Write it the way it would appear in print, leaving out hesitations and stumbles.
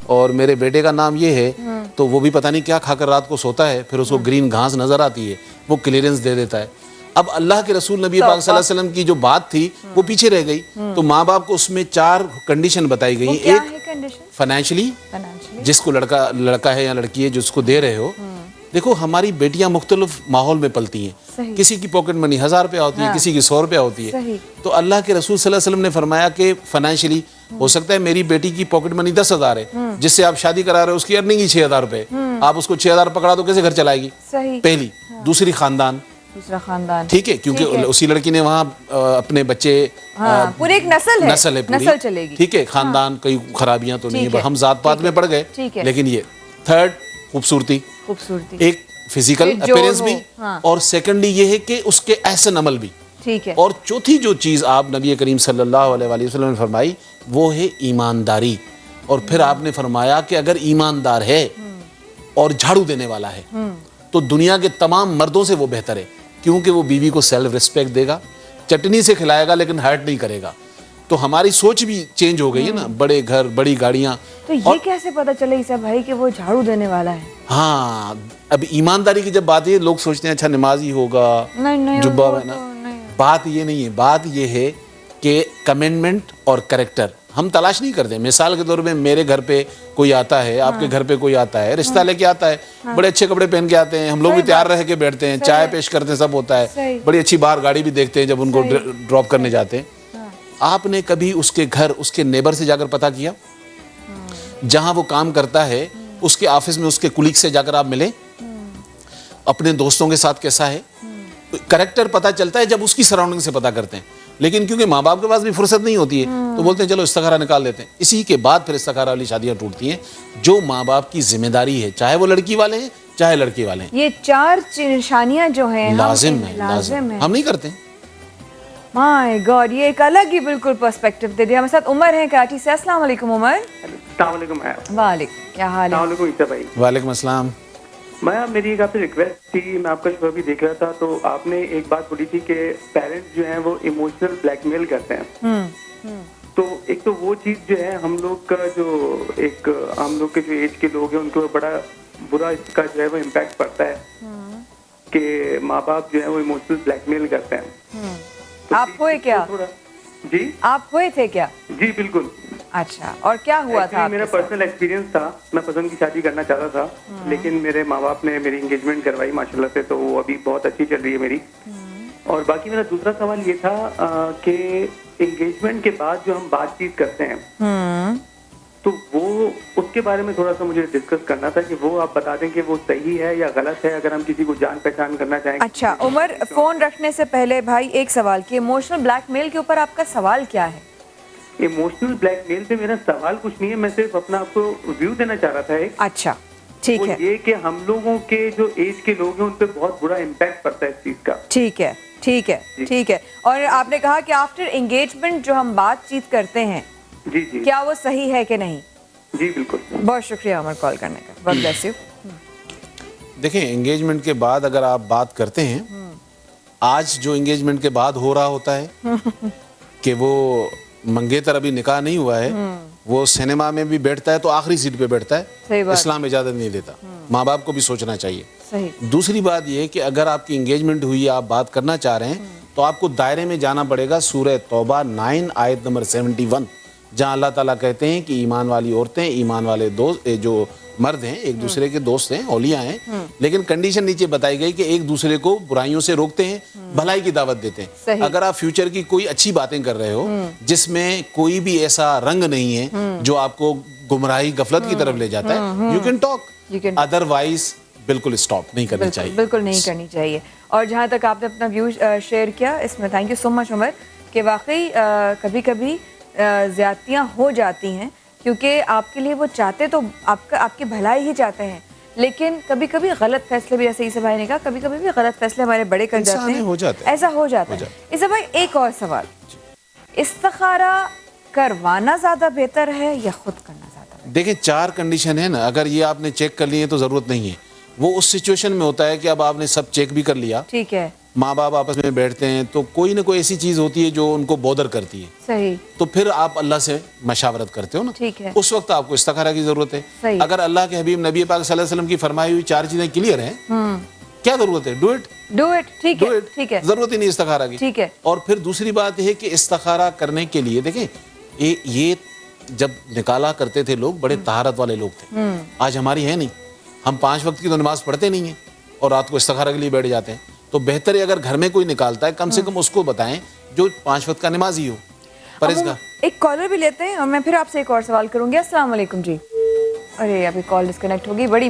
और मेरे बेटे का नाम ये है, तो वो भी पता नहीं क्या खाकर रात को सोता है, फिर उसको ग्रीन घास नजर आती है, वो क्लियरेंस दे देता है। अब अल्लाह के रसूल नबी पाक सल्लल्लाहु अलैहि वसल्लम की जो बात थी वो पीछे रह गई। तो माँ बाप को उसमें 4 कंडीशन बताई गई। एक फाइनेंशियली, जिसको लड़का है या लड़की है जिसको दे रहे हो। देखो हमारी बेटियां मुख्तलिफ माहौल में पलती हैं, किसी की पॉकेट मनी 1000 रुपया होती है, किसी की 100 रुपया होती है। तो अल्लाह के रसूल सल्लल्लाहु अलैहि वसल्लम ने फरमाया कि फाइनेंशियली हो सकता है मेरी बेटी की पॉकेट मनी 10,000 है, जिससे आप शादी करा रहे हो उसकी अर्निंग ही 6,000 रुपए, आप उसको 6,000 पकड़ा तो कैसे घर चलाएगी? पहली। दूसरी खानदान, दूसरा खानदान, ठीक है, क्योंकि उसी लड़की ने वहाँ अपने बच्चे, पूरी एक नस्ल है पूरी, नस्ल चलेगी, ठीक है, खानदान कई खराबियां तो नहीं है, हम जात पात में पड़ गए, लेकिन ये थर्ड खूबसूरती, एक फिजिकल अपीयरेंस भी, और सेकंडली ये है कि उसके एहसन अमल भी, ठीक है, और चौथी जो चीज आप नबी करीम सल्लल्लाहु अलैहि वसल्लम ने फरमाई वो है ईमानदारी। और फिर आपने फरमाया कि अगर ईमानदार है और झाड़ू देने वाला है तो दुनिया के तमाम मर्दों से वो बेहतर है, क्योंकि वो बीवी को सेल्फ रिस्पेक्ट देगा, चटनी से खिलाएगा लेकिन हर्ट नहीं करेगा। तो हमारी सोच भी चेंज हो गई है ना, बड़े घर बड़ी गाड़ियां। तो ये कैसे पता चले ईसा भाई कि वो झाड़ू देने वाला है? हाँ, अब ईमानदारी की जब बात है, लोग सोचते हैं अच्छा नमाजी होगा, जुब्बा पहना, बात ये नहीं है। बात ये है कि कमेंटमेंट और कैरेक्टर हम तलाश नहीं करते। मिसाल के तौर पे मेरे घर पे कोई आता है, आपके घर पे कोई आता है, रिश्ता लेके आता है, बड़े अच्छे कपड़े पहन के आते हैं, हम लोग भी तैयार रह के बैठते हैं, चाय पेश करते हैं, सब होता है, बड़ी अच्छी बाहर गाड़ी भी देखते हैं जब उनको ड्रॉप करने जाते हैं। आपने कभी उसके घर, उसके नेबर से जाकर पता किया? जहां वो काम करता है उसके ऑफिस में उसके कुलीग से जाकर आप मिले? अपने दोस्तों के साथ कैसा है? कैरेक्टर पता चलता है जब उसकी सराउंडिंग से पता करते हैं। लेकिन क्योंकि माँ बाप के पास भी फुर्सत नहीं होती है तो बोलते हैं चलो इस्तिखारा निकाल देते हैं। इसी के बाद फिर इस्तिखारा वाली शादियां टूटती हैं, जो माँ बाप की जिम्मेदारी है, चाहे वो लड़की वाले हैं चाहे लड़के वाले हैं। ये 4 निशानियां जो हैं लाजिम है, हम नहीं करते। माय गॉड, ये एक अलग ही बिल्कुल पर्सपेक्टिव दे दिया। हमारे साथ उमर है कराची से। अस्सलाम वालेकुम उमर। वालेकुम, क्या हाल है? वालेकुम अस्सलाम। मैं, मेरी एक आपसे रिक्वेस्ट थी, मैं आपका शो भी देख रहा था तो आपने एक बात बोली थी कि पेरेंट्स जो हैं वो इमोशनल ब्लैकमेल करते हैं। तो एक तो वो चीज जो है हम लोग का जो एक हम लोग के जो एज के लोग हैं उनको बड़ा बुरा इसका जो है वो इम्पैक्ट पड़ता है कि माँ बाप जो है वो इमोशनल ब्लैकमेल करते हैं। तो आप हुए क्या? जी, आप हुए थे क्या? जी बिल्कुल। अच्छा, और क्या हुआ था? मेरा पर्सनल एक्सपीरियंस था, मैं पसंद की शादी करना चाहता था, लेकिन मेरे माँ बाप ने मेरी एंगेजमेंट करवाई माशाल्लाह से, तो वो अभी बहुत अच्छी चल रही है मेरी। और बाकी मेरा दूसरा सवाल ये था कि एंगेजमेंट के बाद जो हम बातचीत करते हैं तो वो उसके बारे में थोड़ा सा मुझे डिस्कस करना था कि वो आप बता दें कि वो सही है या गलत है, अगर हम किसी को जान पहचान करना चाहें। अच्छा उमर, फोन रखने से पहले भाई एक सवाल कि इमोशनल ब्लैकमेल के ऊपर आपका सवाल क्या है? इमोशनल ब्लैकमेल पे मेरा सवाल कुछ नहीं है, मैं सिर्फ अपना आपको व्यू देना चाह रहा था एक। अच्छा ठीक है। ये कि हम लोगों के जो एज के लोग हैं उन पे बहुत बुरा इम्पैक्ट पड़ता है इस चीज का। ठीक है, ठीक है, ठीक है। और आपने कहा कि आफ्टर एंगेजमेंट जो हम बातचीत करते हैं, जी जी, क्या वो सही है कि नहीं? जी बिल्कुल। बहुत शुक्रिया उमर कॉल करने का, बहुत ब्लेस यू। देखिए, एंगेजमेंट के बाद अगर आप बात करते हैं, आज जो एंगेजमेंट के बाद हो रहा होता है कि वो मंगेतर अभी निकाह नहीं हुआ है, वो सिनेमा में भी बैठता है तो आखिरी सीट पे बैठता है, इस्लाम इजाजत नहीं देता। माँ बाप को भी सोचना चाहिए। सही। दूसरी बात ये कि अगर आपकी एंगेजमेंट हुई है, आप बात करना चाह रहे हैं, तो आपको दायरे में जाना पड़ेगा सूरह तौबा 9 आयत नंबर 71, जहाँ अल्लाह ताला कहते हैं कि ईमान वाली औरतें, ईमान वाले दोस्त, जो मर्द हैं, एक दूसरे के दोस्त हैं, औलिया हैं, लेकिन कंडीशन नीचे बताई गई कि एक दूसरे को बुराइयों से रोकते हैं, भलाई की दावत देते हैं। अगर आप फ्यूचर की कोई अच्छी बातें कर रहे हो जिसमें कोई भी ऐसा रंग नहीं है जो आपको गुमराही गफलत की तरफ ले जाता है, यू कैन टॉक, अदरवाइज बिल्कुल स्टॉप नहीं करनी चाहिए, बिल्कुल नहीं करनी चाहिए। और जहाँ तक आपने अपना व्यू शेयर किया इसमें thank you so much Umar, कि वाकई कभी कभी ज्यादतियाँ हो जाती हैं, क्योंकि आपके लिए वो चाहते तो आपकी भलाई ही चाहते हैं, लेकिन कभी कभी गलत फैसले भी, जैसे ईसा भाई ने कहा, कभी कभी भी गलत फैसले हमारे बड़े कर जाते हैं, ऐसा हो जाता है। ईसा भाई एक और सवाल, इस्तिखारा करवाना ज्यादा बेहतर है या खुद करना ज्यादा बेहतर? देखिए, 4 कंडीशन है ना, अगर ये आपने चेक कर लिए तो जरूरत नहीं है। वो उस सिचुएशन में होता है कि अब आपने सब चेक भी कर लिया, ठीक है, माँ बाप आपस में बैठते हैं तो कोई ना कोई ऐसी चीज होती है जो उनको बॉदर करती है, सही, तो फिर आप अल्लाह से मशावरत करते हो ना, ठीक है। उस वक्त आपको इस्तिखारा की जरूरत है। सही। अगर अल्लाह के हबीब नबी पाक सल्लल्लाहु अलैहि वसल्लम की फरमाई हुई 4 चीजें क्लियर हैं, क्या जरूरत है? डू इट, डू इट, ठीक डू है, इट, ठीक है, जरूरत ही नहीं इस्तिखारा की। ठीक है। और फिर दूसरी बात यह है कि इस्तिखारा करने के लिए देखें, ये जब निकाला करते थे लोग, बड़े तहारत वाले लोग थे। आज हमारी है नहीं, हम 5 वक्त की तो नमाज पढ़ते नहीं है और रात को इस्तिखारा के लिए बैठ जाते हैं। तो बेहतर है अगर घर में कोई निकालता है, कम से कम उसको बताएं जो 5 वक्त का नमाजी हो, परहेज़गार। एक कॉलर भी लेते हैं और मैं फिर आपसे एक और सवाल करूंगी। अस्सलाम वालेकुम जी। अरे अभी कॉल डिस्कनेक्ट होगी, बड़ी